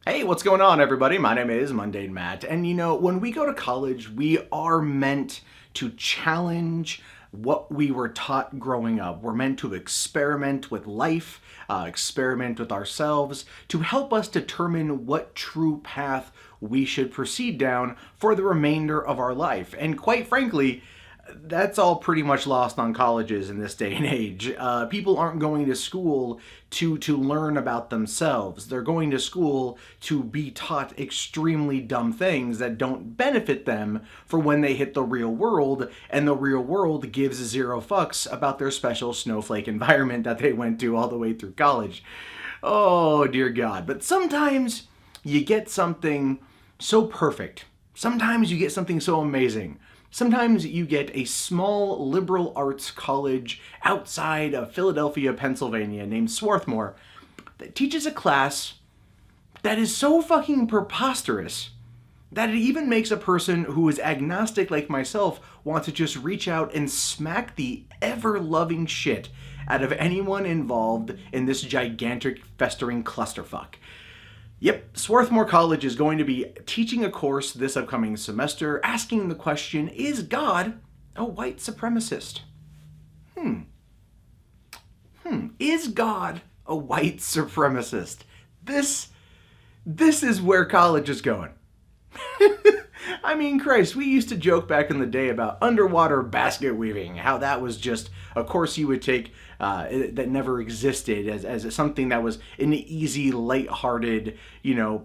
Hey, what's going on, everybody? My name is Mundane Matt, and when we go to college, we are meant to challenge what we were taught growing up. We're meant to experiment with life, experiment with ourselves, to help us determine what true path we should proceed down for the remainder of our life. And quite frankly, that's all pretty much lost on colleges in this day and age. People aren't going to school to learn about themselves. They're going to school to be taught extremely dumb things that don't benefit them for when they hit the real world, and the real world gives zero fucks about their special snowflake environment that they went to all the way through college. Oh, dear God. But sometimes you get something so perfect. Sometimes you get something so amazing. Sometimes you get a small liberal arts college outside of Philadelphia, Pennsylvania named Swathmore that teaches a class that is so fucking preposterous that it even makes a person who is agnostic like myself want to just reach out and smack the ever-loving shit out of anyone involved in this gigantic festering clusterfuck. Yep, Swarthmore College is going to be teaching a course this upcoming semester asking the question, is God a white supremacist? Is God a white supremacist? This is where college is going. I mean, Christ, we used to joke back in the day about underwater basket weaving, how that was just a course you would take that never existed as something that was an easy, lighthearted,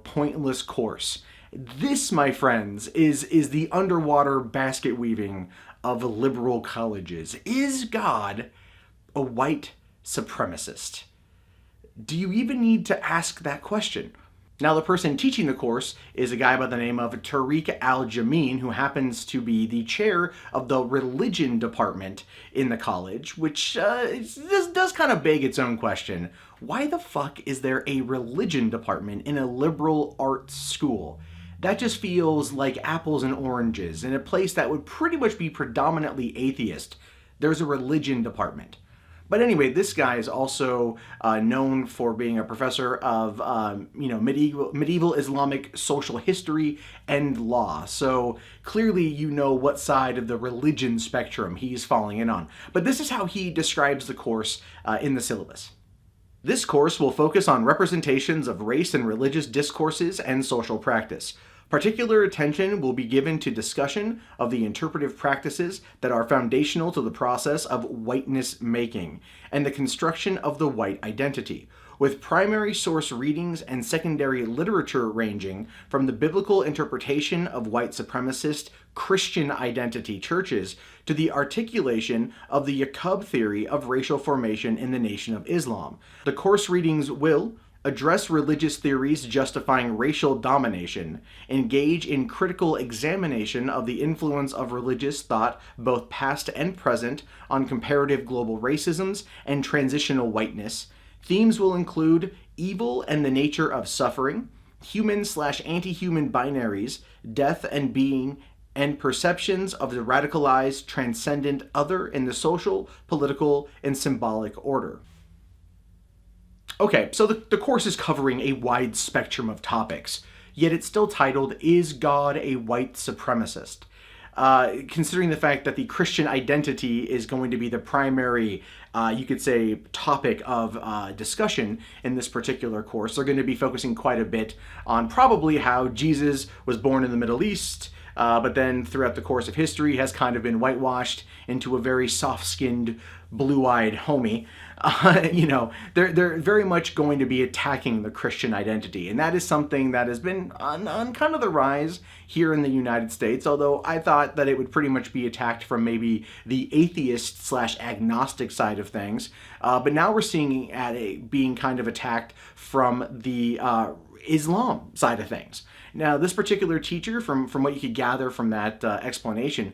pointless course. This, my friends, is the underwater basket weaving of liberal colleges. Is God a white supremacist? Do you even need to ask that question? Now, the person teaching the course is a guy by the name of Tariq Al-Jamin, who happens to be the chair of the religion department in the college, which does kind of beg its own question. Why the fuck is there a religion department in a liberal arts school? That just feels like apples and oranges. In a place that would pretty much be predominantly atheist, there's a religion department. But anyway, this guy is also known for being a professor of, medieval Islamic social history and law. So clearly you know what side of the religion spectrum he's falling in on. But this is how he describes the course in the syllabus. This course will focus on representations of race and religious discourses and social practice. Particular attention will be given to discussion of the interpretive practices that are foundational to the process of whiteness making and the construction of the white identity, with primary source readings and secondary literature ranging from the biblical interpretation of white supremacist Christian identity churches to the articulation of the Yaqub theory of racial formation in the Nation of Islam. The course readings will address religious theories justifying racial domination, engage in critical examination of the influence of religious thought, both past and present, on comparative global racisms and transitional whiteness. Themes will include evil and the nature of suffering, human/anti-human binaries, death and being, and perceptions of the radicalized, transcendent other in the social, political, and symbolic order. Okay, so the course is covering a wide spectrum of topics, yet it's still titled, Is God a White Supremacist? Considering the fact that the Christian identity is going to be the primary, you could say, topic of discussion in this particular course, they're going to be focusing quite a bit on probably how Jesus was born in the Middle East, but then throughout the course of history has kind of been whitewashed into a very soft-skinned, blue-eyed homie. They're very much going to be attacking the Christian identity, and that is something that has been on kind of the rise here in the United States, although I thought that it would pretty much be attacked from maybe the atheist/agnostic side of things, but now we're seeing it being kind of attacked from the Islam side of things. Now, this particular teacher, from what you could gather from that explanation,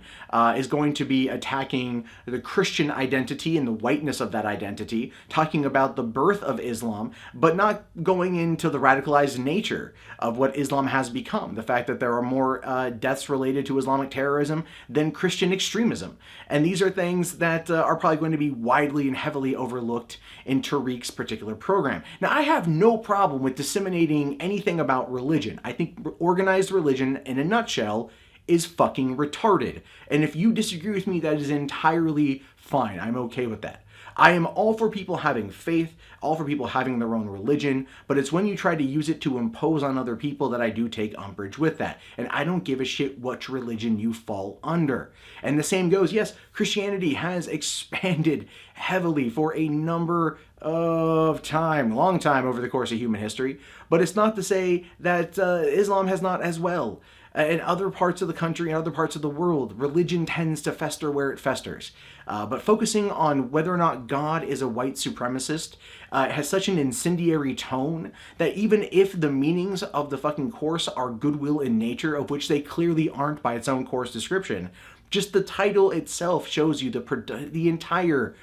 is going to be attacking the Christian identity identity and the whiteness of that identity, talking about the birth of Islam, but not going into the radicalized nature of what Islam has become. The fact that there are more deaths related to Islamic terrorism than Christian extremism. And these are things that are probably going to be widely and heavily overlooked in Tariq's particular program. Now, I have no problem with disseminating anything about religion. I think organized religion, in a nutshell, is fucking retarded. And if you disagree with me, that is entirely fine. I'm okay with that. I am all for people having faith, all for people having their own religion, but it's when you try to use it to impose on other people that I do take umbrage with that. And I don't give a shit which religion you fall under. And the same goes, yes, Christianity has expanded heavily for a number of long time over the course of human history, but it's not to say that Islam has not as well. In other parts of the country and other parts of the world, religion tends to fester where it festers. But focusing on whether or not God is a white supremacist has such an incendiary tone that even if the meanings of the fucking course are goodwill in nature, of which they clearly aren't by its own course description, just the title itself shows you the entire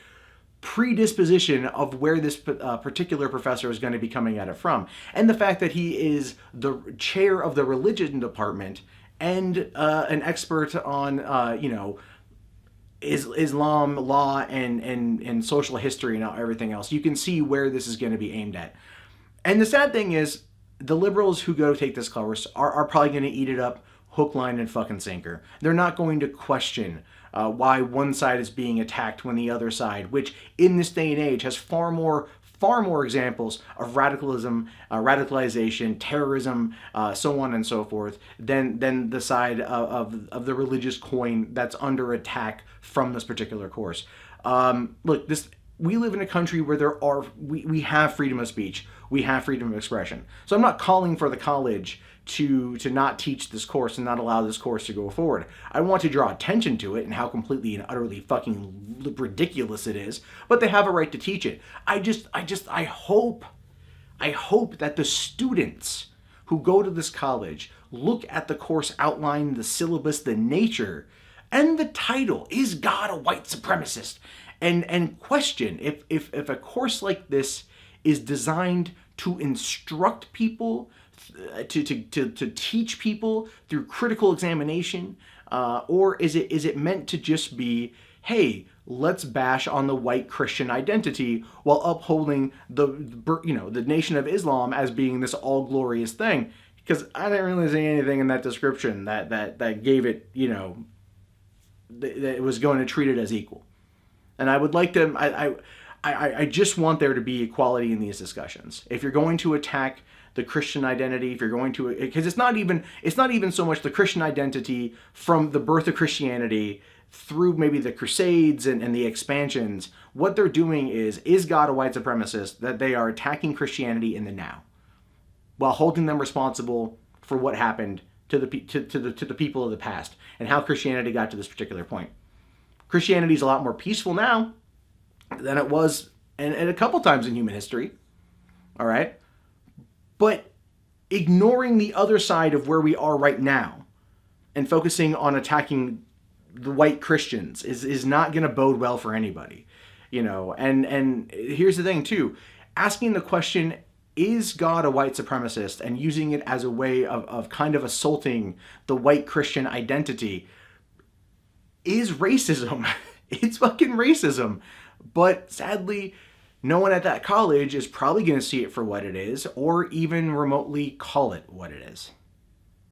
predisposition of where this particular professor is going to be coming at it from. And the fact that he is the chair of the religion department and an expert on, Islam law and social history and everything else. You can see where this is going to be aimed at. And the sad thing is, the liberals who go take this course are probably going to eat it up hook, line, and fucking sinker. They're not going to question why one side is being attacked when the other side, which in this day and age has far more examples of radicalism, radicalization, terrorism, so on and so forth, than the side of the religious coin that's under attack from this particular course. Look, we live in a country where we have freedom of speech, we have freedom of expression. So I'm not calling for the college to not teach this course and not allow this course to go forward. I want to draw attention to it and how completely and utterly fucking ridiculous it is, but they have a right to teach it. I hope that the students who go to this college look at the course outline, the syllabus, the nature, and the title, Is God a White Supremacist? And question if a course like this is designed to instruct people, to teach people through critical examination, or is it meant to just be, hey, let's bash on the white Christian identity while upholding the Nation of Islam as being this all glorious thing? Because I didn't really see anything in that description that gave it, that it was going to treat it as equal. And I would like to, I just want there to be equality in these discussions. If you're going to attack the Christian identity, if you're going to, because it's not even so much the Christian identity from the birth of Christianity through maybe the Crusades and the expansions. What they're doing is God a white supremacist? That they are attacking Christianity in the now, while holding them responsible for what happened to the people of the past and how Christianity got to this particular point. Christianity is a lot more peaceful now than it was and a couple times in human history. All right. But ignoring the other side of where we are right now and focusing on attacking the white Christians is not going to bode well for anybody, and here's the thing too, asking the question, is God a white supremacist, and using it as a way of kind of assaulting the white Christian identity is racism. It's fucking racism. But sadly, no one at that college is probably going to see it for what it is or even remotely call it what it is.